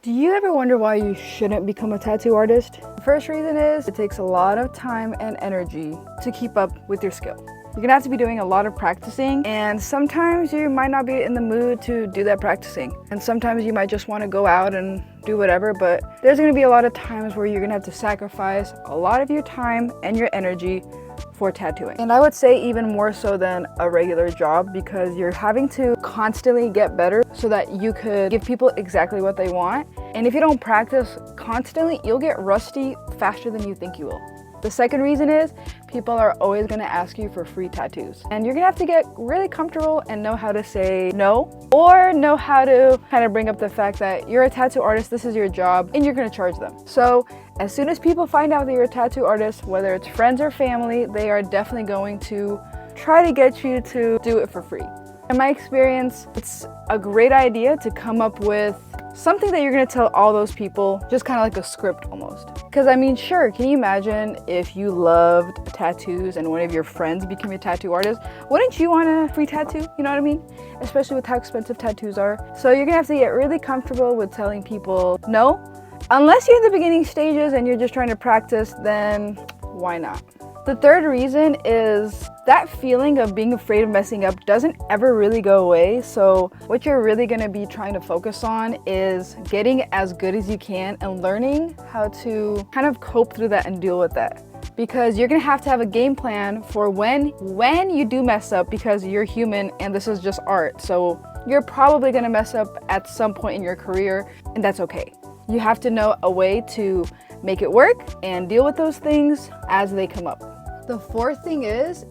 Do you ever wonder why you shouldn't become a tattoo artist? The first reason is it takes a lot of time and energy to keep up with your skill. You're gonna have to be doing a lot of practicing, and sometimes you might not be in the mood to do that practicing. And sometimes you might just want to go out and do whatever, but there's gonna be a lot of times where you're gonna have to sacrifice a lot of your time and your energy for tattooing. And I would say even more so than a regular job, because you're having to constantly get better so that you could give people exactly what they want. And if you don't practice constantly, you'll get rusty faster than you think you will. The second reason is people are always going to ask you for free tattoos, and you're going to have to get really comfortable and know how to say no, or know how to kind of bring up the fact that you're a tattoo artist, this is your job, and you're going to charge them. So as soon as people find out that you're a tattoo artist, whether it's friends or family, they are definitely going to try to get you to do it for free. In my experience, it's a great idea to come up with something that you're gonna tell all those people, just kind of like a script almost. Because I mean, sure, can you imagine if you loved tattoos and one of your friends became a tattoo artist? Wouldn't you want a free tattoo? You know what I mean? Especially with how expensive tattoos are. So you're gonna have to get really comfortable with telling people no. Unless you're in the beginning stages and you're just trying to practice, then why not? The third reason is that feeling of being afraid of messing up doesn't ever really go away. So what you're really going to be trying to focus on is getting as good as you can and learning how to kind of cope through that and deal with that. Because you're going to have a game plan for when you do mess up, because you're human and this is just art. So you're probably going to mess up at some point in your career, and that's okay. You have to know a way to make it work and deal with those things as they come up. The fourth thing is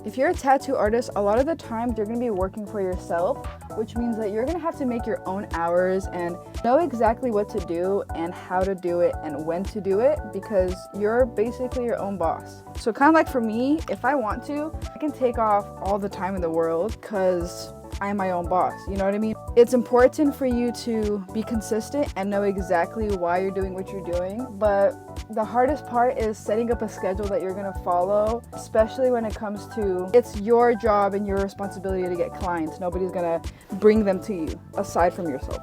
if you're a tattoo artist, a lot of the times you're going to be working for yourself, which means that you're going to have to make your own hours and know exactly what to do and how to do it and when to do it, because you're basically your own boss. So kind of like for me, if I want to, I can take off all the time in the world because I am my own boss, you know what I mean? It's important for you to be consistent and know exactly why you're doing what you're doing, but the hardest part is setting up a schedule that you're gonna follow, especially when it comes to it's your job and your responsibility to get clients. Nobody's gonna bring them to you aside from yourself.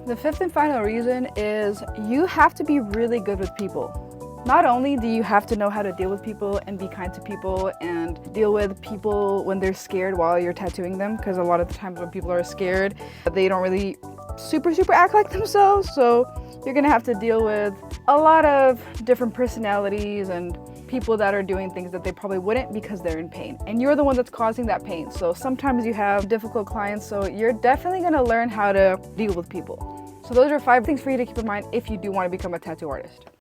The fifth and final reason is you have to be really good with people. Not only do you have to know how to deal with people and be kind to people and deal with people when they're scared while you're tattooing them, because a lot of the times when people are scared, they don't really super act like themselves. So you're gonna have to deal with a lot of different personalities and people that are doing things that they probably wouldn't because they're in pain. And you're the one that's causing that pain. So sometimes you have difficult clients, so you're definitely gonna learn how to deal with people. So those are 5 things for you to keep in mind if you do want to become a tattoo artist.